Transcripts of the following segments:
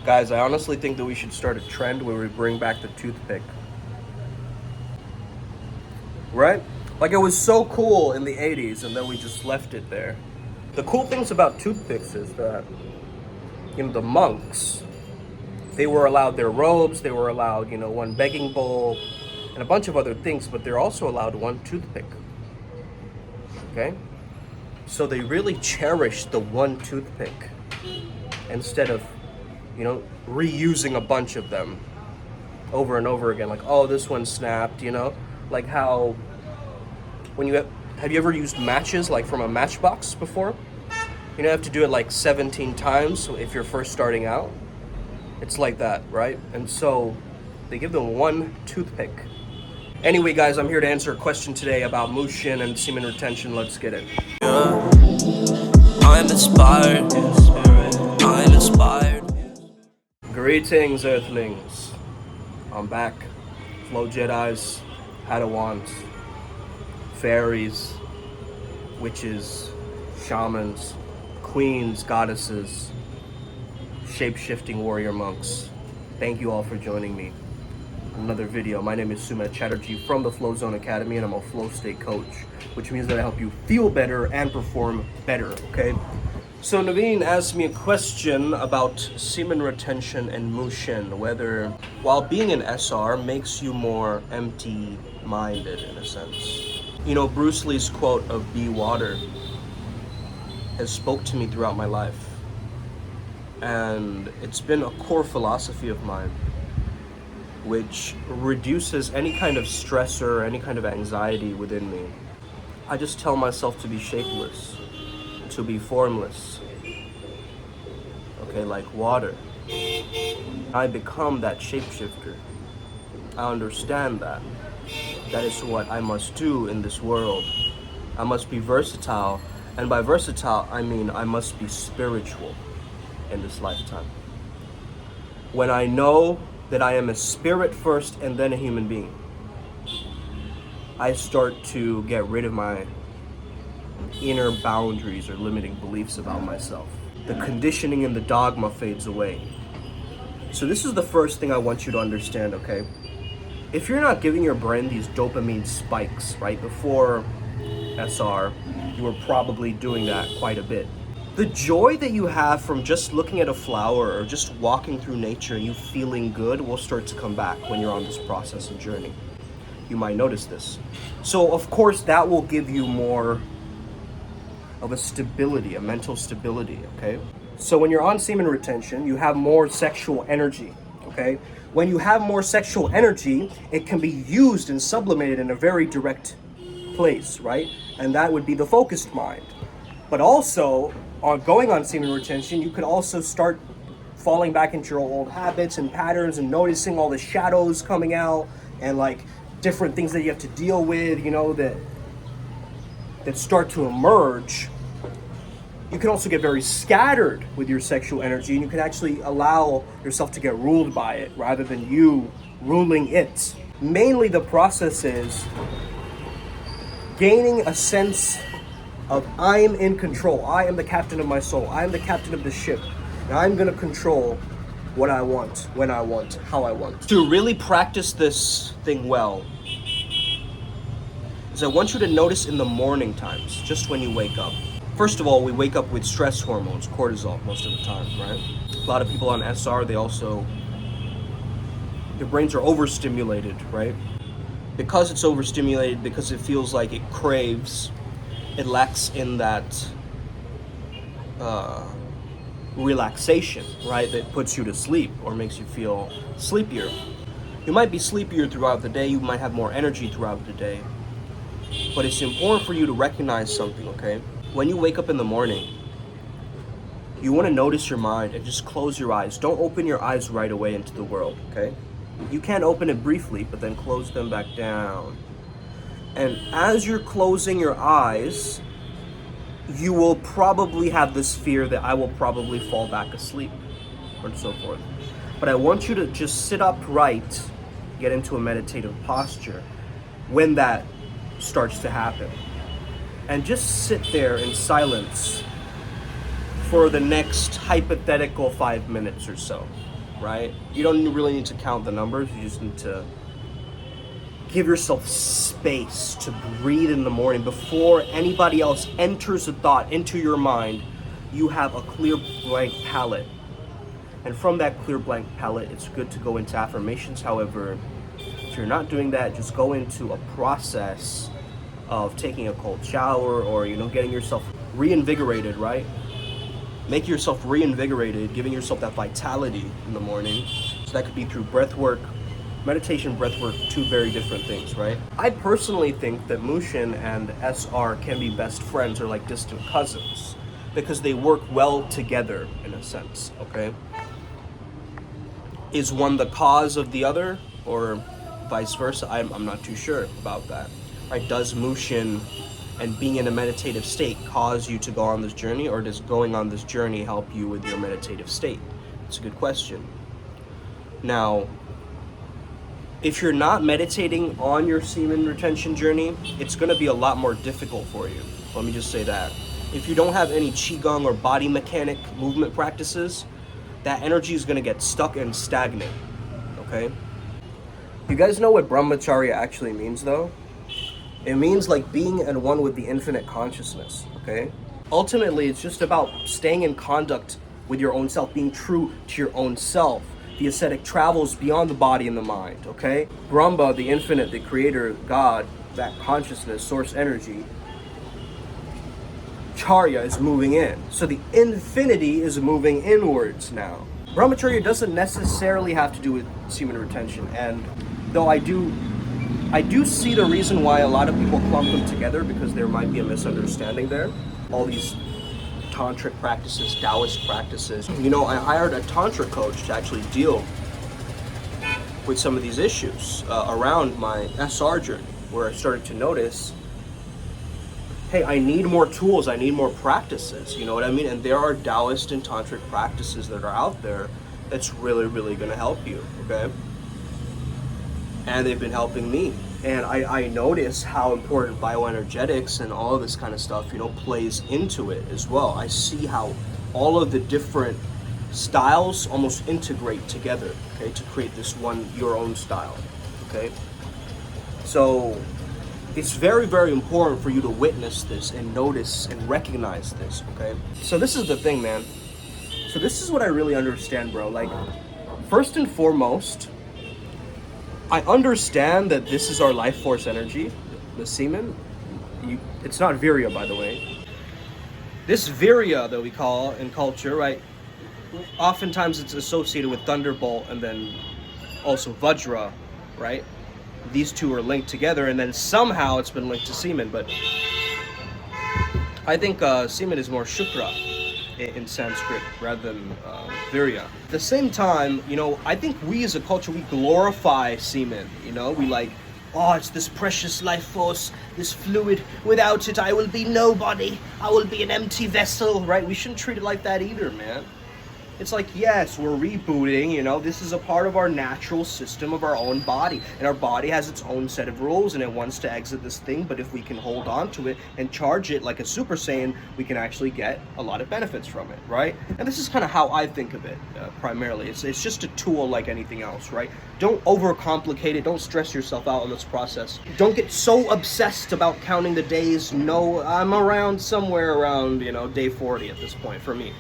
Guys, I honestly think that we should start a trend where we bring back the toothpick. Right? Like, it was so cool in the 80s, and then we just left it there. The cool things about toothpicks is that, the monks, they were allowed their robes, they were allowed, one begging bowl, and a bunch of other things, but they're also allowed one toothpick. Okay? So they really cherished the one toothpick instead of, reusing a bunch of them over and over again. Like, oh, this one snapped, Like how, have you ever used matches, like from a matchbox before? You have to do it like 17 times if you're first starting out. It's like that, right? And so they give them one toothpick. Anyway, guys, I'm here to answer a question today about Mushin and semen retention. Let's get it. Yeah. I'm inspired. I'm inspired. Greetings, Earthlings. I'm back. Flow Jedis, Padawans, fairies, witches, shamans, queens, goddesses, shape-shifting warrior monks. Thank you all for joining me. Another video. My name is Sumit Chatterjee from the Flow Zone Academy, and I'm a flow state coach, which means that I help you feel better and perform better, okay? So Naveen asked me a question about semen retention and Mushin, whether while being an SR makes you more empty-minded in a sense. Bruce Lee's quote of "be water" has spoke to me throughout my life, and it's been a core philosophy of mine, which reduces any kind of stressor, any kind of anxiety within me. I just tell myself to be shapeless, to be formless, okay, like water. I become that shapeshifter. I understand that. That is what I must do in this world. I must be versatile, and by versatile, I mean I must be spiritual in this lifetime. When I know that I am a spirit first and then a human being, I start to get rid of my inner boundaries or limiting beliefs about myself. The conditioning and the dogma fades away. So this is the first thing I want you to understand, okay? If you're not giving your brain these dopamine spikes, right, before SR, you were probably doing that quite a bit. The joy that you have from just looking at a flower or just walking through nature and you feeling good will start to come back when you're on this process and journey. You might notice this. So of course that will give you more of a stability, a mental stability, okay? So when you're on semen retention, you have more sexual energy, okay? When you have more sexual energy, it can be used and sublimated in a very direct place, right? And that would be the focused mind. But also, going on semen retention, you could also start falling back into your old habits and patterns and noticing all the shadows coming out and like different things that you have to deal with, that start to emerge. You can also get very scattered with your sexual energy, and you can actually allow yourself to get ruled by it rather than you ruling it. Mainly the process is gaining a sense of I am in control. I am the captain of my soul. I am the captain of the ship. And I'm going to control what I want, when I want, how I want. To really practice this thing well, is I want you to notice in the morning times, just when you wake up. First of all, we wake up with stress hormones, cortisol, most of the time, right? A lot of people on SR, their brains are overstimulated, right? Because it's overstimulated, because it feels like it craves, it lacks in that relaxation, right? That puts you to sleep or makes you feel sleepier. You might be sleepier throughout the day, you might have more energy throughout the day. But it's important for you to recognize something, okay? When you wake up in the morning, you want to notice your mind and just close your eyes. Don't open your eyes right away into the world, okay? You can open it briefly, but then close them back down. And as you're closing your eyes, you will probably have this fear that I will probably fall back asleep, and so forth. But I want you to just sit upright, get into a meditative posture when that starts to happen. And just sit there in silence for the next hypothetical 5 minutes or so. right? You don't really need to count the numbers. You just need to give yourself space to breathe in the morning before anybody else enters a thought into your mind. You have a clear blank palette, and from that clear blank palette, it's good to go into affirmations. However, if you're not doing that, just go into a process of taking a cold shower, or getting yourself reinvigorated, right? Make yourself reinvigorated, giving yourself that vitality in the morning. So that could be through breath work. Meditation, breath work, two very different things, right? I personally think that Mushin and SR can be best friends, or like distant cousins, because they work well together in a sense, okay? Is one the cause of the other, or vice versa? I'm not too sure about that, right? Does Mushin and being in a meditative state cause you to go on this journey, or does going on this journey help you with your meditative state? It's a good question. Now, if you're not meditating on your semen retention journey, it's going to be a lot more difficult for you. Let me just say that. If you don't have any qigong or body mechanic movement practices, that energy is going to get stuck and stagnant, okay? You guys know what Brahmacharya actually means, though? It means like being at one with the infinite consciousness, okay? Ultimately, it's just about staying in conduct with your own self, being true to your own self. The ascetic travels beyond the body and the mind, okay? Brahma, the infinite, the creator, God, that consciousness, source energy, Charya is moving in. So the infinity is moving inwards now. Brahmacharya doesn't necessarily have to do with semen retention, and though I do see the reason why a lot of people clump them together, because there might be a misunderstanding there. All these tantric practices, Taoist practices. I hired a tantra coach to actually deal with some of these issues around my SR journey, where I started to notice, hey, I need more tools, I need more practices, you know what I mean? And there are Taoist and tantric practices that are out there that's really, really gonna help you, okay? And they've been helping me. And I notice how important bioenergetics and all of this kind of stuff, plays into it as well. I see how all of the different styles almost integrate together, okay, to create this one, your own style, okay? So it's very, very important for you to witness this and notice and recognize this, okay? So this is the thing, man. So this is what I really understand, bro. Like, first and foremost, I understand that this is our life force energy, the semen. It's not virya, by the way. This virya that we call in culture, right? Oftentimes it's associated with thunderbolt and then also vajra, right? These two are linked together, and then somehow it's been linked to semen. But I think semen is more shukra in Sanskrit rather than virya. At the same time, I think we as a culture, we glorify semen. We like, oh, it's this precious life force, this fluid. Without it, I will be nobody. I will be an empty vessel, right? We shouldn't treat it like that either, man. It's like, yes, we're rebooting, this is a part of our natural system of our own body. And our body has its own set of rules, and it wants to exit this thing. But if we can hold on to it and charge it like a Super Saiyan, we can actually get a lot of benefits from it, right? And this is kind of how I think of it, primarily. It's just a tool like anything else, right? Don't overcomplicate it. Don't stress yourself out in this process. Don't get so obsessed about counting the days. No, I'm around somewhere around, day 40 at this point for me,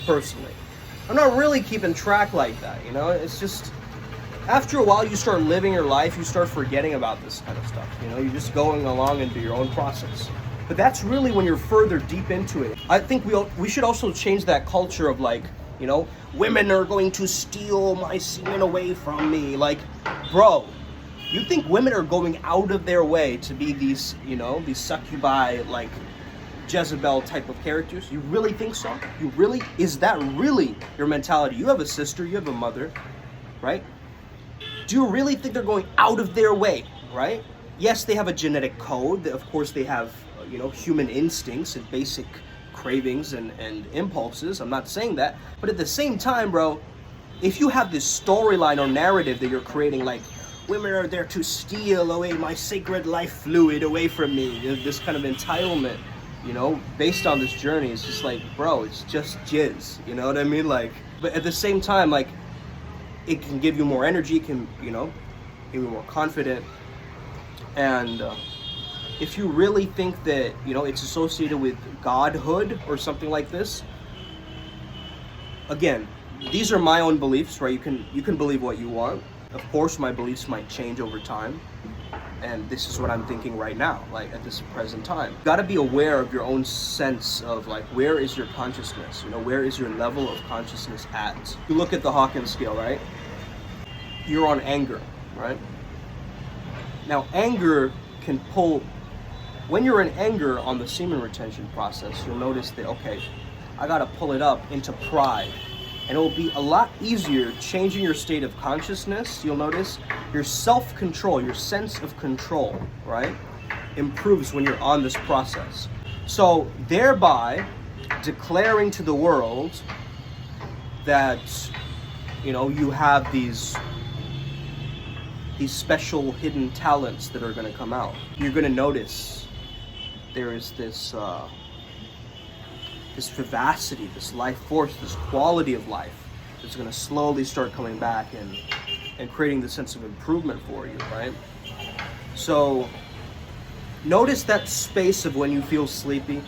personally. I'm not really keeping track like that, It's just, after a while you start living your life, you start forgetting about this kind of stuff, You're just going along into your own process. But that's really when you're further deep into it. I think we should also change that culture of like, women are going to steal my semen away from me. Like, bro, you think women are going out of their way to be these, these succubi, like, Jezebel type of characters? You really think so? Is that really your mentality? You have a sister, you have a mother, right? Do you really think they're going out of their way, right? Yes, they have a genetic code. Of course, they have, human instincts and basic cravings and impulses. I'm not saying that. But at the same time, bro, if you have this storyline or narrative that you're creating, like, women are there to steal away my sacred life fluid away from me, this kind of entitlement, based on this journey, it's just like, bro, it's just jizz, you know what I mean? Like, but at the same time, like, it can give you more energy, it can, you know, give you more confident. And if you really think that, you know, it's associated with godhood or something like this, again, these are my own beliefs, right? You can believe what you want. Of course, my beliefs might change over time. And this is what I'm thinking right now, like at this present time. You gotta be aware of your own sense of like, where is your consciousness? You know, where is your level of consciousness at? You look at the Hawkins scale, right? You're on anger, right? Now, anger can pull, when you're in anger on the semen retention process, you'll notice that, okay, I gotta pull it up into pride. And it will be a lot easier changing your state of consciousness. You'll notice your self-control, your sense of control, right, improves when you're on this process. So thereby declaring to the world that, you know, you have these special hidden talents that are going to come out. You're going to notice there is this vivacity, this life force, this quality of life that's going to slowly start coming back and creating the sense of improvement for you, right? So notice that space of when you feel sleepy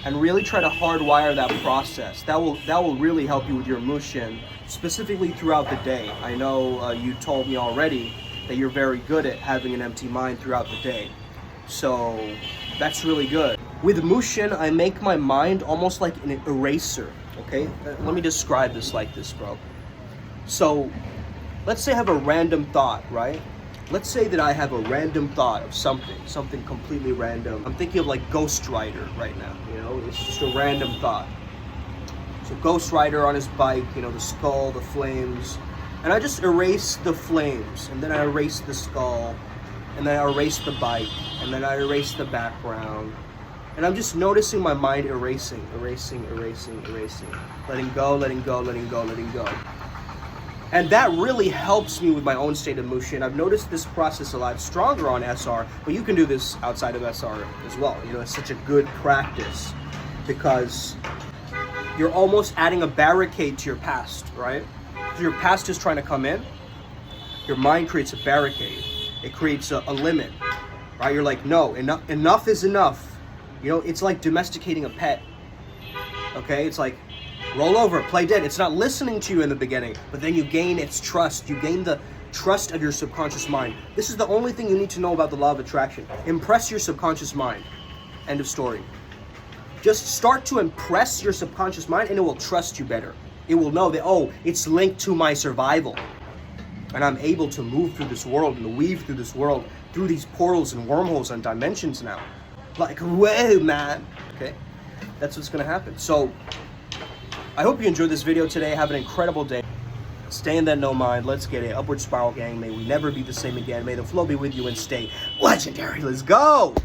and really try to hardwire that process. That will really help you with your Mushin, specifically throughout the day. I know you told me already that you're very good at having an empty mind throughout the day. So that's really good. With Mushin, I make my mind almost like an eraser, okay? Let me describe this like this, bro. So, let's say I have a random thought, right? Let's say that I have a random thought of something completely random. I'm thinking of like Ghost Rider right now, you know? It's just a random thought. So Ghost Rider on his bike, you know, the skull, the flames. And I just erase the flames, and then I erase the skull, and then I erase the bike, and then I erase the background. And I'm just noticing my mind erasing. Letting go, letting go, letting go, letting go. And that really helps me with my own state of Mushin. I've noticed this process a lot stronger on SR, but you can do this outside of SR as well. You know, it's such a good practice because you're almost adding a barricade to your past, right? If your past is trying to come in, your mind creates a barricade. It creates a limit, right? You're like, no, enough is enough. You know, it's like domesticating a pet, okay? It's like, roll over, play dead. It's not listening to you in the beginning, but then you gain its trust. You gain the trust of your subconscious mind. This is the only thing you need to know about the law of attraction. Impress your subconscious mind. End of story. Just start to impress your subconscious mind and it will trust you better. It will know that, oh, it's linked to my survival. And I'm able to move through this world and weave through this world, through these portals and wormholes and dimensions now. Like, whoa, man. Okay, that's what's gonna happen. So, I hope you enjoyed this video today. Have an incredible day. Stay in that no mind. Let's get it. Upward spiral, gang. May we never be the same again. May the flow be with you and stay legendary. Let's go.